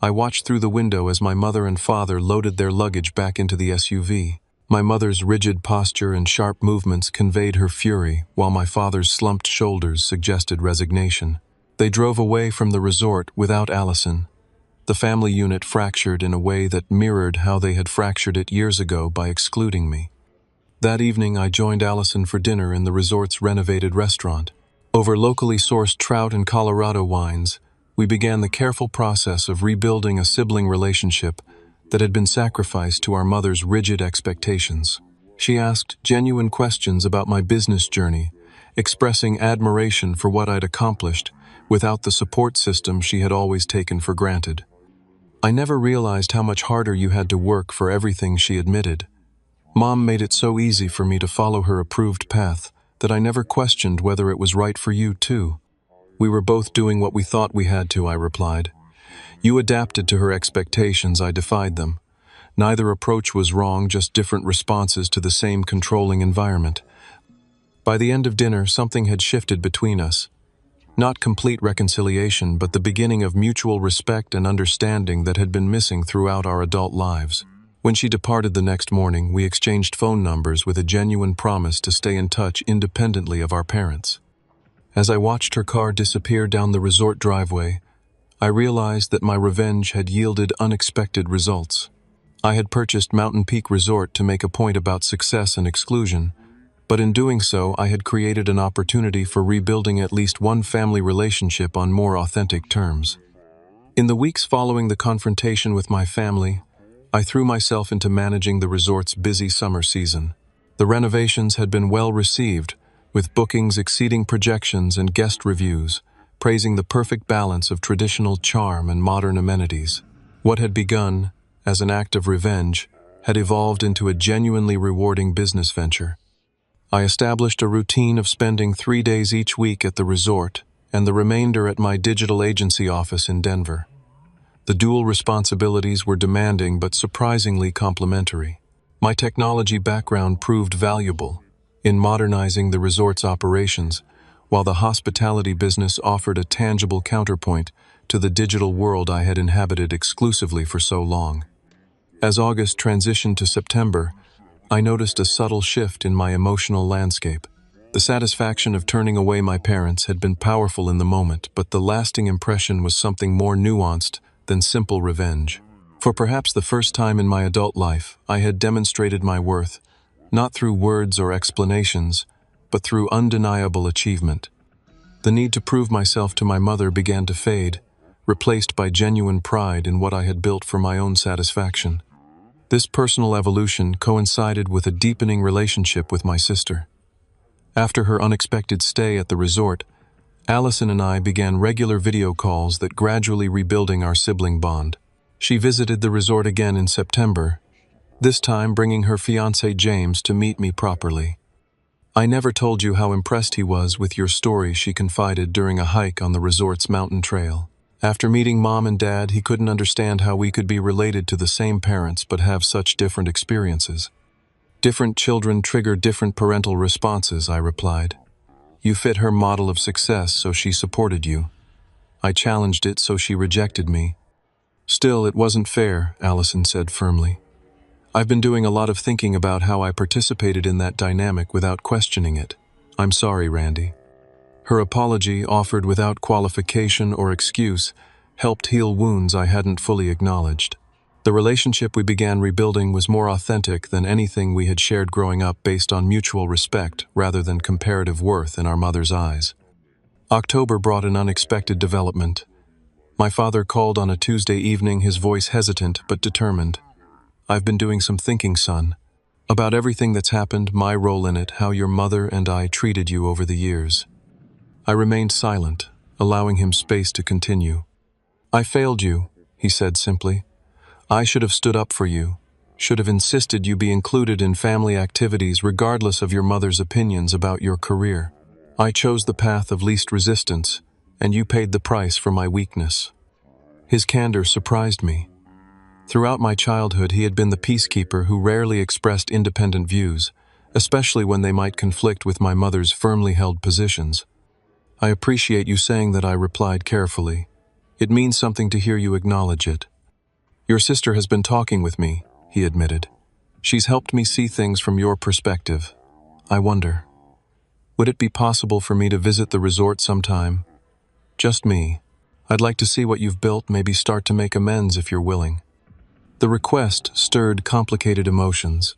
I watched through the window as my mother and father loaded their luggage back into the SUV. My mother's rigid posture and sharp movements conveyed her fury, while my father's slumped shoulders suggested resignation. They drove away from the resort without Allison. The family unit fractured in a way that mirrored how they had fractured it years ago by excluding me. That evening, I joined Allison for dinner in the resort's renovated restaurant. Over locally sourced trout and Colorado wines, we began the careful process of rebuilding a sibling relationship that had been sacrificed to our mother's rigid expectations. She asked genuine questions about my business journey, expressing admiration for what I'd accomplished without the support system she had always taken for granted. I never realized how much harder you had to work for everything, she admitted. Mom made it so easy for me to follow her approved path that I never questioned whether it was right for you too. We were both doing what we thought we had to, I replied. You adapted to her expectations, I defied them. Neither approach was wrong, just different responses to the same controlling environment. By the end of dinner, something had shifted between us. Not complete reconciliation, but the beginning of mutual respect and understanding that had been missing throughout our adult lives. When she departed the next morning, we exchanged phone numbers with a genuine promise to stay in touch independently of our parents. As I watched her car disappear down the resort driveway, I realized that my revenge had yielded unexpected results. I had purchased Mountain Peak Resort to make a point about success and exclusion, but in doing so, I had created an opportunity for rebuilding at least one family relationship on more authentic terms. In the weeks following the confrontation with my family, I threw myself into managing the resort's busy summer season. The renovations had been well received, with bookings exceeding projections and guest reviews, praising the perfect balance of traditional charm and modern amenities. What had begun as an act of revenge had evolved into a genuinely rewarding business venture. I established a routine of spending 3 days each week at the resort and the remainder at my digital agency office in Denver. The dual responsibilities were demanding but surprisingly complementary. My technology background proved valuable in modernizing the resort's operations, while the hospitality business offered a tangible counterpoint to the digital world I had inhabited exclusively for so long. As August transitioned to September, I noticed a subtle shift in my emotional landscape. The satisfaction of turning away my parents had been powerful in the moment, but the lasting impression was something more nuanced than simple revenge. For perhaps the first time in my adult life, I had demonstrated my worth, not through words or explanations, but through undeniable achievement. The need to prove myself to my mother began to fade, replaced by genuine pride in what I had built for my own satisfaction. This personal evolution coincided with a deepening relationship with my sister. After her unexpected stay at the resort, Allison and I began regular video calls that gradually rebuilding our sibling bond. She visited the resort again in September, this time bringing her fiancé James to meet me properly. "I never told you how impressed he was with your story," she confided during a hike on the resort's mountain trail. "After meeting Mom and Dad, he couldn't understand how we could be related to the same parents but have such different experiences." "Different children trigger different parental responses," I replied. "You fit her model of success, so she supported you. I challenged it, so she rejected me." "Still, it wasn't fair," Allison said firmly. "I've been doing a lot of thinking about how I participated in that dynamic without questioning it. I'm sorry, Randy." Her apology, offered without qualification or excuse, helped heal wounds I hadn't fully acknowledged. The relationship we began rebuilding was more authentic than anything we had shared growing up, based on mutual respect rather than comparative worth in our mother's eyes. October brought an unexpected development. My father called on a Tuesday evening, his voice hesitant but determined. "I've been doing some thinking, son, about everything that's happened, my role in it, how your mother and I treated you over the years." I remained silent, allowing him space to continue. "I failed you," he said simply. "I should have stood up for you, should have insisted you be included in family activities regardless of your mother's opinions about your career. I chose the path of least resistance, and you paid the price for my weakness." His candor surprised me. Throughout my childhood, he had been the peacekeeper who rarely expressed independent views, especially when they might conflict with my mother's firmly held positions. "I appreciate you saying that," I replied carefully. "It means something to hear you acknowledge it." "Your sister has been talking with me," he admitted. "She's helped me see things from your perspective. I wonder, would it be possible for me to visit the resort sometime? Just me. I'd like to see what you've built, maybe start to make amends if you're willing." The request stirred complicated emotions.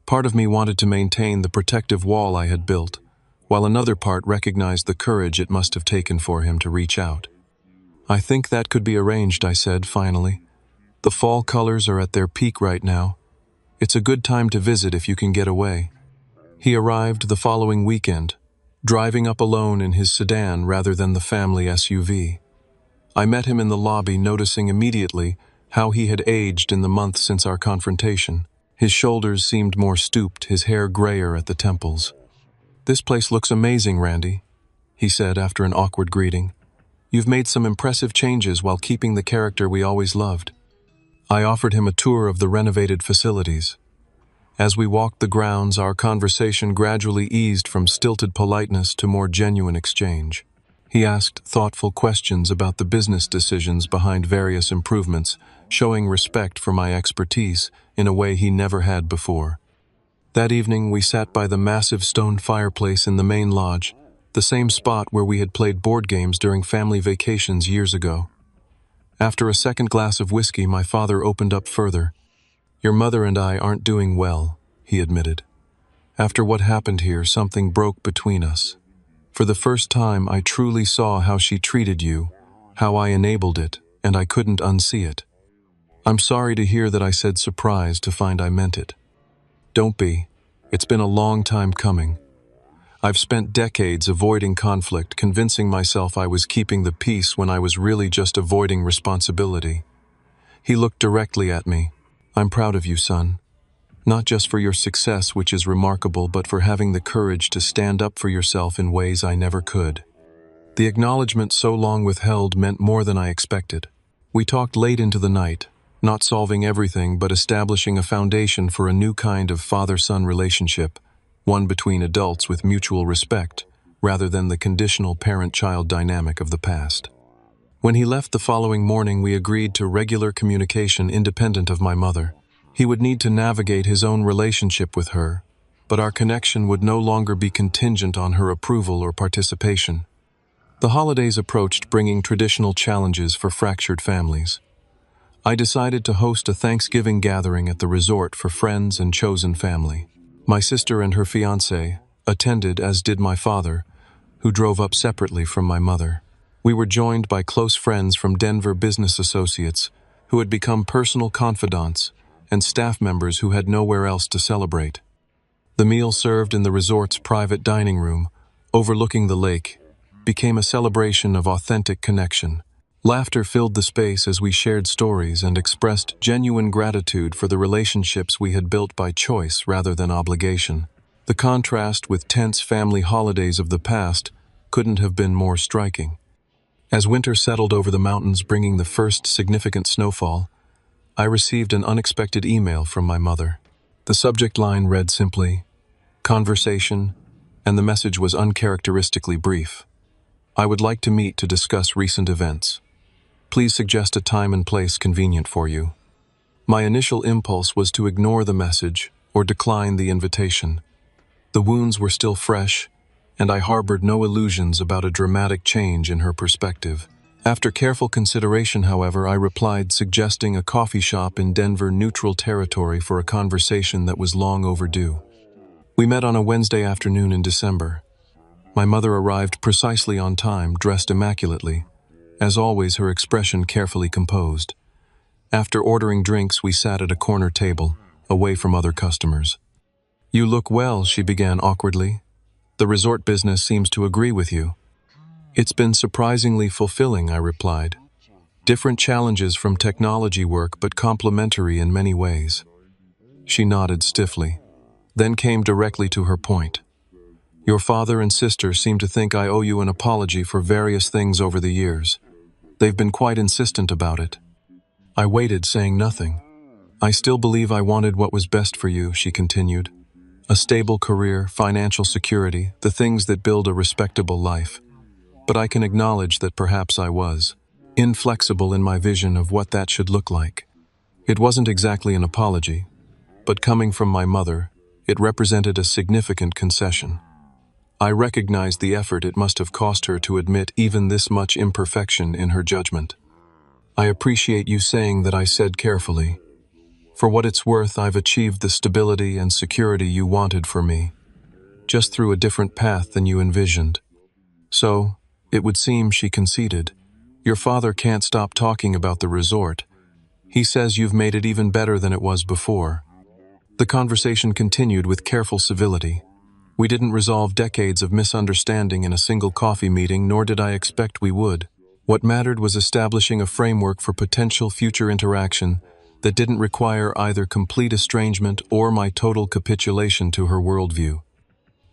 Part of me wanted to maintain the protective wall I had built, while another part recognized the courage it must have taken for him to reach out. "I think that could be arranged," I said finally. "The fall colors are at their peak right now. It's a good time to visit if you can get away." He arrived the following weekend, driving up alone in his sedan rather than the family SUV. I met him in the lobby, noticing immediately how he had aged in the month since our confrontation. His shoulders seemed more stooped, his hair grayer at the temples. "This place looks amazing, Randy," he said after an awkward greeting. "You've made some impressive changes while keeping the character we always loved." I offered him a tour of the renovated facilities. As we walked the grounds, our conversation gradually eased from stilted politeness to more genuine exchange. He asked thoughtful questions about the business decisions behind various improvements, showing respect for my expertise in a way he never had before. That evening, we sat by the massive stone fireplace in the main lodge, the same spot where we had played board games during family vacations years ago. After a second glass of whiskey, my father opened up further. Your mother and I aren't doing well, he admitted. After what happened here, something broke between us. For the first time, I truly saw how she treated you, how I enabled it, and I couldn't unsee it. I'm sorry to hear that I said surprised to find I meant it. Don't be. It's been a long time coming. I've spent decades avoiding conflict, convincing myself I was keeping the peace when I was really just avoiding responsibility. He looked directly at me. I'm proud of you, son. Not just for your success, which is remarkable, but for having the courage to stand up for yourself in ways I never could. The acknowledgement so long withheld meant more than I expected. We talked late into the night, not solving everything, but establishing a foundation for a new kind of father-son relationship, one between adults with mutual respect, rather than the conditional parent-child dynamic of the past. When he left the following morning, we agreed to regular communication independent of my mother. He would need to navigate his own relationship with her, but our connection would no longer be contingent on her approval or participation. The holidays approached, bringing traditional challenges for fractured families. I decided to host a Thanksgiving gathering at the resort for friends and chosen family. My sister and her fiancé attended, as did my father, who drove up separately from my mother. We were joined by close friends from Denver, business associates who had become personal confidants, and staff members who had nowhere else to celebrate. The meal, served in the resort's private dining room, overlooking the lake, became a celebration of authentic connection. Laughter filled the space as we shared stories and expressed genuine gratitude for the relationships we had built by choice rather than obligation. The contrast with tense family holidays of the past couldn't have been more striking. As winter settled over the mountains, bringing the first significant snowfall, I received an unexpected email from my mother. The subject line read simply, "Conversation," and the message was uncharacteristically brief. "I would like to meet to discuss recent events. Please suggest a time and place convenient for you." My initial impulse was to ignore the message or decline the invitation. The wounds were still fresh, and I harbored no illusions about a dramatic change in her perspective. After careful consideration, however, I replied, suggesting a coffee shop in Denver, neutral territory for a conversation that was long overdue. We met on a Wednesday afternoon in December. My mother arrived precisely on time, dressed immaculately. As always, her expression carefully composed. After ordering drinks, we sat at a corner table, away from other customers. "You look well," she began awkwardly. "The resort business seems to agree with you." "It's been surprisingly fulfilling," I replied. "Different challenges from technology work, but complementary in many ways." She nodded stiffly, then came directly to her point. "Your father and sister seem to think I owe you an apology for various things over the years. They've been quite insistent about it." I waited, saying nothing. "I still believe I wanted what was best for you," she continued. "A stable career, financial security, the things that build a respectable life. But I can acknowledge that perhaps I was inflexible in my vision of what that should look like." It wasn't exactly an apology, but coming from my mother, it represented a significant concession. I recognized the effort it must have cost her to admit even this much imperfection in her judgment. "I appreciate you saying that," I said carefully. "For what it's worth, I've achieved the stability and security you wanted for me, just through a different path than you envisioned." "So, it would seem," she conceded, "your father can't stop talking about the resort. He says you've made it even better than it was before." The conversation continued with careful civility. We didn't resolve decades of misunderstanding in a single coffee meeting, nor did I expect we would. What mattered was establishing a framework for potential future interaction that didn't require either complete estrangement or my total capitulation to her worldview.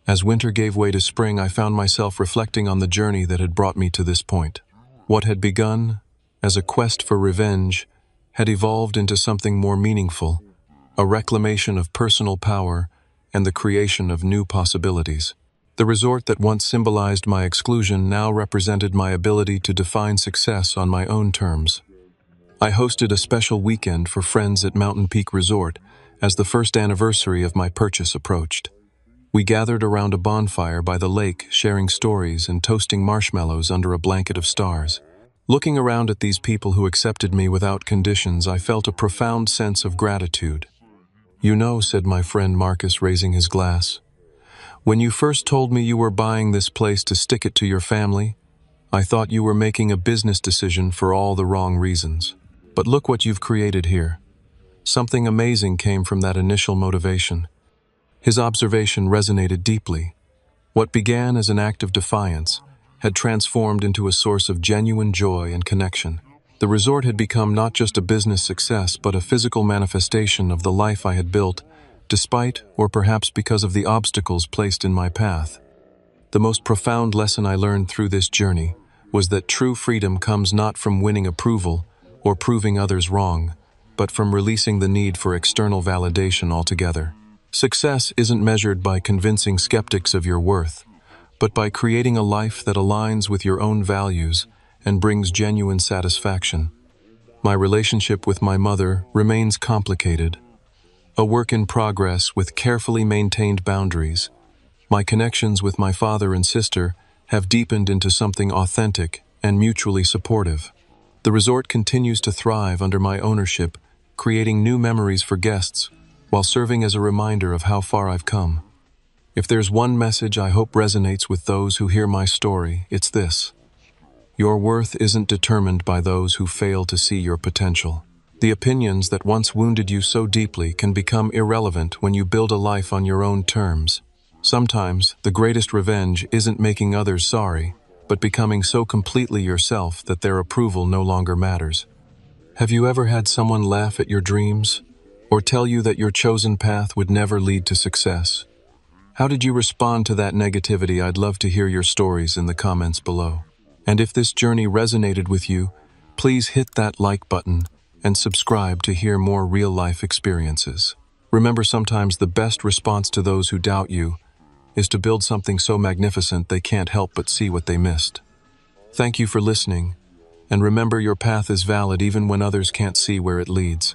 As winter gave way to spring, I found myself reflecting on the journey that had brought me to this point. What had begun as a quest for revenge had evolved into something more meaningful, a reclamation of personal power and the creation of new possibilities. The resort that once symbolized my exclusion now represented my ability to define success on my own terms. I hosted a special weekend for friends at Mountain Peak Resort as the first anniversary of my purchase approached. We gathered around a bonfire by the lake, sharing stories and toasting marshmallows under a blanket of stars. Looking around at these people who accepted me without conditions, I felt a profound sense of gratitude. "You know," said my friend Marcus, raising his glass, "when you first told me you were buying this place to stick it to your family, I thought you were making a business decision for all the wrong reasons. But look what you've created here." Something amazing came from that initial motivation. His observation resonated deeply. What began as an act of defiance had transformed into a source of genuine joy and connection. The resort had become not just a business success, but a physical manifestation of the life I had built, despite, or perhaps because of the obstacles placed in my path. The most profound lesson I learned through this journey was that true freedom comes not from winning approval or proving others wrong, but from releasing the need for external validation altogether. Success isn't measured by convincing skeptics of your worth, but by creating a life that aligns with your own values and brings genuine satisfaction. My relationship with my mother remains complicated, a work in progress with carefully maintained boundaries. My connections with my father and sister have deepened into something authentic and mutually supportive. The resort continues to thrive under my ownership, creating new memories for guests, while serving as a reminder of how far I've come. If there's one message I hope resonates with those who hear my story, it's this: your worth isn't determined by those who fail to see your potential. The opinions that once wounded you so deeply can become irrelevant when you build a life on your own terms. Sometimes, the greatest revenge isn't making others sorry, but becoming so completely yourself that their approval no longer matters. Have you ever had someone laugh at your dreams, or tell you that your chosen path would never lead to success? How did you respond to that negativity? I'd love to hear your stories in the comments below. And if this journey resonated with you, please hit that like button and subscribe to hear more real-life experiences. Remember, sometimes the best response to those who doubt you is to build something so magnificent they can't help but see what they missed. Thank you for listening, and remember, your path is valid even when others can't see where it leads.